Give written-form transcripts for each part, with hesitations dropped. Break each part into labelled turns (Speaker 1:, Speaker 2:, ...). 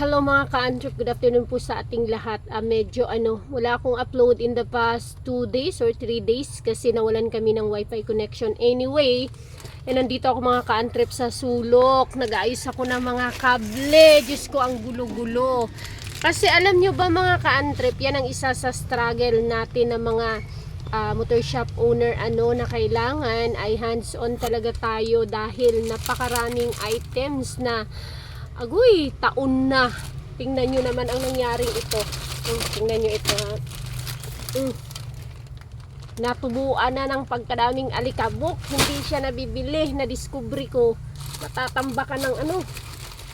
Speaker 1: Hello mga ka-Antrip, good afternoon po sa ating lahat. Medyo wala akong upload in the past 2 days or 3 days kasi nawalan kami ng wifi connection. Anyway, nandito ako mga ka-Antrip sa sulok. Nag-aayos ako ng mga kable. Diyos ko, ang gulo-gulo. Kasi alam nyo ba mga ka-Antrip, yan ang isa sa struggle natin ng mga motor shop owner na kailangan ay hands-on talaga tayo dahil napakaraming items na agoy, taon na. Tingnan nyo naman ang nangyaring ito. Tingnan nyo ito ha. Natubuan na ng pagkadaming alikabok. Hindi siya nabibili. Na-discovery ko. Matatambakan ng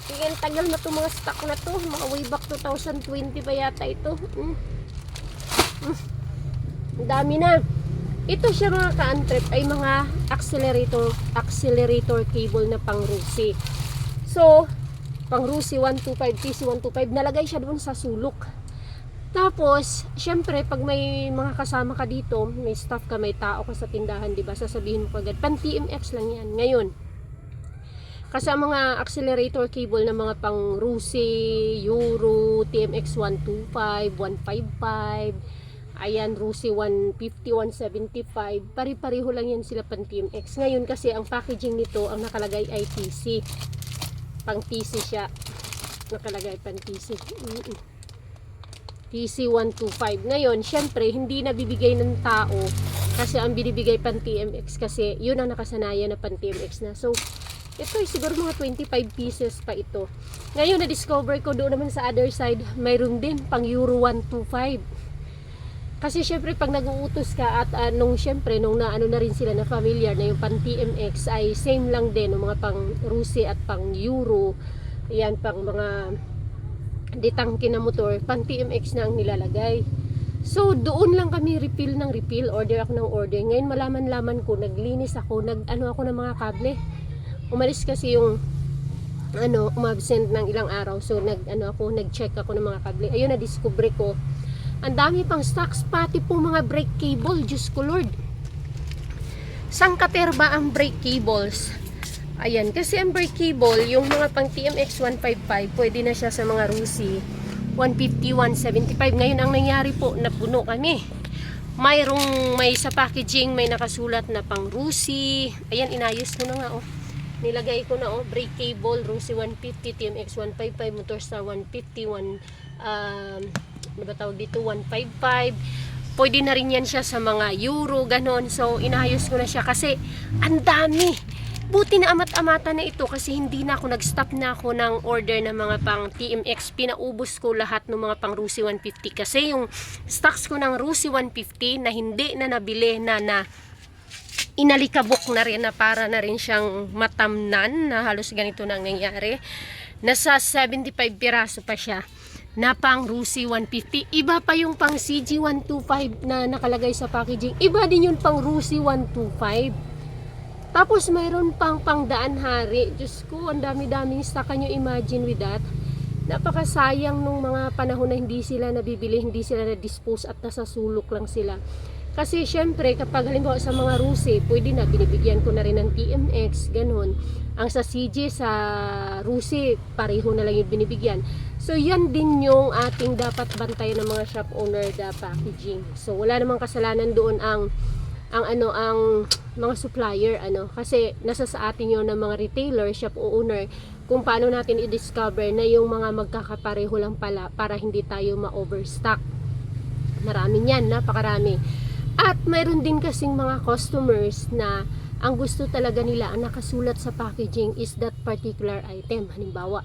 Speaker 1: Tingnan, tagal na ito mga stock na to. Mga way back 2020 pa yata ito. Ang dami na. Ito siya mga ka-Antrip ay mga accelerator cable na pang Rusi. So, pang Rusi 125, TC125, nalagay siya doon sa sulok. Tapos, syempre, pag may mga kasama ka dito, may staff ka, may tao ka sa tindahan, diba? Sasabihin mo agad, pan TMX lang yan. Ngayon, kasi ang mga accelerator cable na mga pang Rusi, Euro, TMX 125, 155, ayan, Rusi 150, 175, pari-pariho lang yan sila pan TMX. Ngayon kasi, ang packaging nito, ang nakalagay ay TC. Pang TC siya. Nakalagay pang TC. TC125. Ngayon, syempre, hindi nabibigay ng tao kasi ang binibigay pang TMX kasi yun ang nakasanayan na pang TMX na. So, ito ay siguro mga 25 pieces pa ito. Ngayon, na-discover ko doon naman sa other side, mayroon din pang Euro 125. Kasi syempre pag nag-uutos ka at syempre nung na rin sila na familiar na yung pang TMX ay same lang din ng mga pang Rusi at pang Euro. Ayan, pang mga ditangke na motor, pang TMX na ang nilalagay. So doon lang kami refill ng refill, order ako ng order. Ngayon malaman-laman ko, naglinis ako, ako ng mga kable. Umalis kasi yung umabsent ng ilang araw. So nag-check ako ng mga kable. Ayun, na-discover ko ang dami pang stocks, pati po mga brake cable. Diyos ko Lord, sang katerba ang brake cables. Ayan, kasi ang brake cable, yung mga pang TMX 155, pwede na siya sa mga Rusi 150, 175. Ngayon ang nangyari po, napuno kami. May sa packaging, may nakasulat na pang Rusi. Ayan, inayos ko na nga nilagay ko na brake cable, Rusi 150, TMX 155, Motorstar 150, dito 155. Pwede na rin yan siya sa mga Euro, ganon. So inayos ko na siya kasi ang dami. Buti na amat-amata na ito kasi hindi na ako nag-stop na ako ng order ng mga pang TMX. Pinaubos ko lahat ng mga pang Rusi 150 kasi yung stocks ko ng Rusi 150 na hindi na nabili na inalikabok na rin, na para na rin siyang matamnan, na halos ganito na ang nangyari. Nasa 75 piraso pa siya na pang Rusi 150. Iba pa yung pang CG 125 na nakalagay sa packaging. Iba din yung pang Rusi 125. Tapos mayroon pang Daan Hari. Diyos ko, ang dami-daming stock. Can you imagine with that? Napakasayang nung mga panahon na hindi sila nabibili, hindi sila na-dispose at nasa sulok lang sila. Kasi syempre, kapag halimbawa sa mga Rusi, pwede na, binibigyan ko na rin ng TMX, ganun. Ang sa CG, sa Rusi, pareho na lang yung binibigyan. So, yan din yung ating dapat bantayan ng mga shop owner, the packaging. So, wala namang kasalanan doon ang mga supplier, kasi nasa sa atin yun ng mga retailer, shop owner, kung paano natin i-discover na yung mga magkakapareho lang pala para hindi tayo ma-overstock. Marami yan, napakarami. At mayroon din kasing mga customers na ang gusto talaga nila, ang nakasulat sa packaging is that particular item. Halimbawa,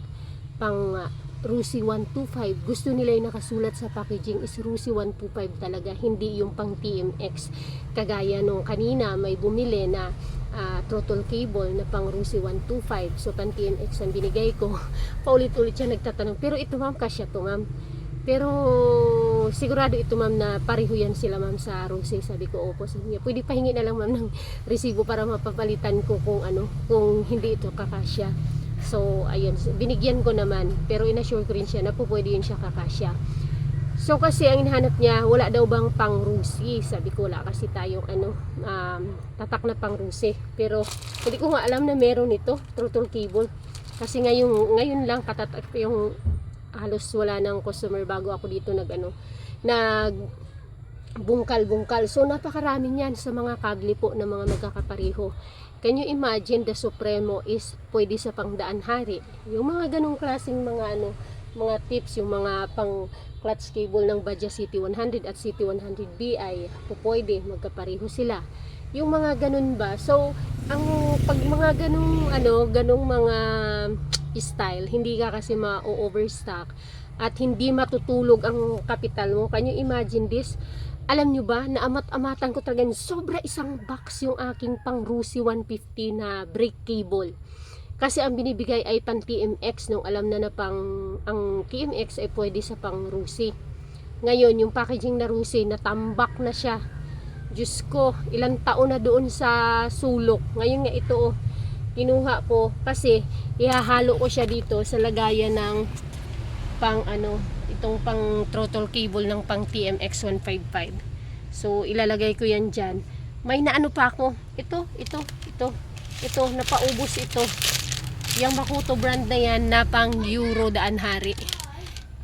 Speaker 1: pang Rusi 125, gusto nila yung nakasulat sa packaging is Rusi 125 talaga, hindi yung pang TMX. Kagaya nung kanina, may bumili na throttle cable na pang Rusi 125. So, pang TMX ang binigay ko. Paulit-ulit siya nagtatanong, pero ito ma'am, kasya to ma'am. Pero sigurado ito ma'am na pareho yan sila ma'am sa Rusi. Sabi ko, opo. Sabi niya, pwede pahingi na lang ma'am ng resibo para mapapalitan ko kung hindi ito kakasya. So ayun, binigyan ko naman, pero inassure ko rin siya na po pwede yun siya kakasya. So kasi ang hinahanap niya, wala daw bang pang Rusi. Sabi ko, wala kasi tayong tatak na pang Rusi. Pero hindi ko nga alam na meron ito, throttle cable. Kasi ngayon lang katatak yung halos wala nang customer bago ako dito nag bungkal. So napakarami niyan sa mga kable po na mga magkakapareho. Can you imagine, the Supremo is pwede sa pangdaan hari. Yung mga ganong klaseng mga tips, yung mga pang clutch cable ng Badja CT100 at CT100B ay pwede magkapareho sila. Yung mga ganun ba? So ang pag mga ganong mga style, hindi ka kasi ma-overstock at hindi matutulog ang kapital mo. Can you imagine this? Alam nyo ba, naamat-amatan ko talaga, sobra isang box yung aking pang Rusi 150 na brake cable. Kasi ang binibigay ay pang TMX, nung alam na ang TMX ay pwede sa pang Rusi. Ngayon, yung packaging na Rusi, natambak na siya. Diyos ko, ilang taon na doon sa sulok. Ngayon nga ito, kinuha ko kasi ihahalo ko siya dito sa lagayan ng pang itong pang throttle cable ng pang TMX 155. So ilalagay ko yan dyan. May naano pa ako, ito napaubos ito, yung Makuto brand na yan na pang Euro daan hari.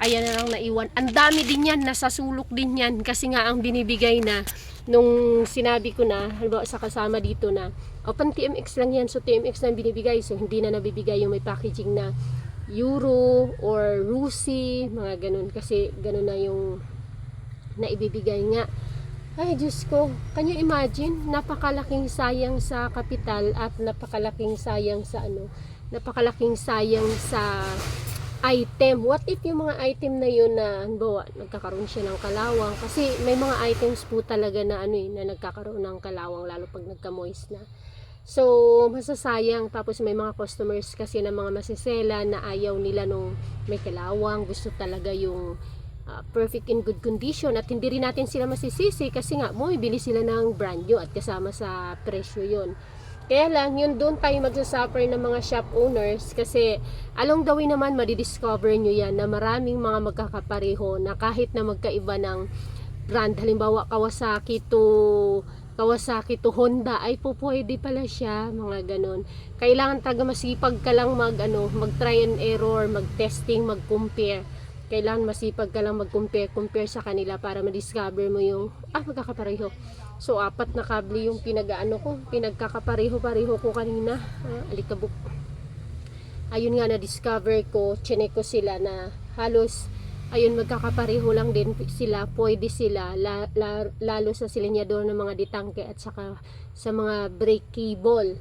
Speaker 1: Ayan na lang naiwan. Ang dami din yan, nasa sulok din yan kasi nga ang binibigay na nung sinabi ko na halimbawa sa kasama dito na pang TMX lang yan, so TMX na binibigay, so hindi na nabibigay yung may packaging na Euro or Rusi, mga ganun, kasi ganun na yung naibibigay nga. Ay Diyos ko, can you imagine, napakalaking sayang sa kapital at napakalaking sayang sa napakalaking sayang sa item. What if yung mga item na yun na halimbawa nagkakaroon siya ng kalawang, kasi may mga items po talaga na na nagkakaroon ng kalawang lalo pag nagka-moist na. So, masasayang. Tapos may mga customers kasi na mga masisela na ayaw nila nung may kalawang. Gusto talaga yung perfect in good condition. At hindi rin natin sila masisisi kasi nga, bili sila ng brand new at kasama sa presyo yon. Kaya lang, yun doon tayo magsasuffer ng mga shop owners kasi along the way naman, madidiscover nyo yan na maraming mga magkakapareho na kahit na magkaiba ng brand. Halimbawa, Kawasaki to Honda ay pwede pala siya, mga ganon. Kailangan talaga masipag ka lang mag try and error, mag testing, mag compare. Kailangan masipag ka lang mag compare sa kanila para ma-discover mo yung magkakapareho. So 4 na kable yung pinagkakapareho ko kanina. Alikabok. Ayun nga, na-discover ko, chinek ko sila na halos ayun, magkakapareho lang din sila, pwede sila, lalo sa silinyador ng mga ditangke at saka sa mga brake cable.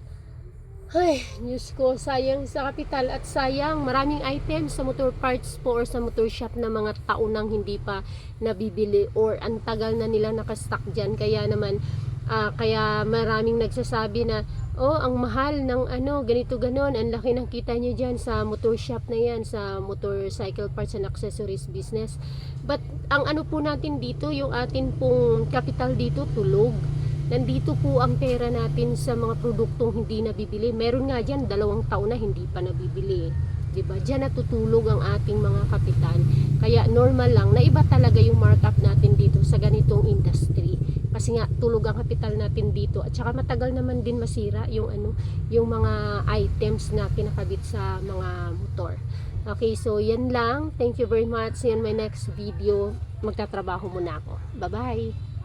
Speaker 1: Ay, Diyos ko, sayang sa kapital at sayang maraming items sa motor parts po or sa motor shop na mga taon nang hindi pa nabibili or ang tagal na nila nakastock dyan. Kaya naman, kaya maraming nagsasabi na ang mahal ng ganito ganon, ang laki ng kita nyo dyan sa motor shop na yan, sa motorcycle parts and accessories business. But ang po natin dito, yung atin pong kapital dito, tulog. Nandito po ang pera natin sa mga produktong hindi nabibili. Meron nga dyan 2 taon na hindi pa nabibili, diba? Dyan natutulog ang ating mga kapital. Kaya normal lang na iba talaga yung markup natin dito sa ganitong industry. Kasi nga tulog ang kapital natin dito at saka matagal naman din masira yung yung mga items na kinakabit sa mga motor. Okay, so yan lang. Thank you very much. See you in my next video. Magtatrabaho muna ako. Bye-bye.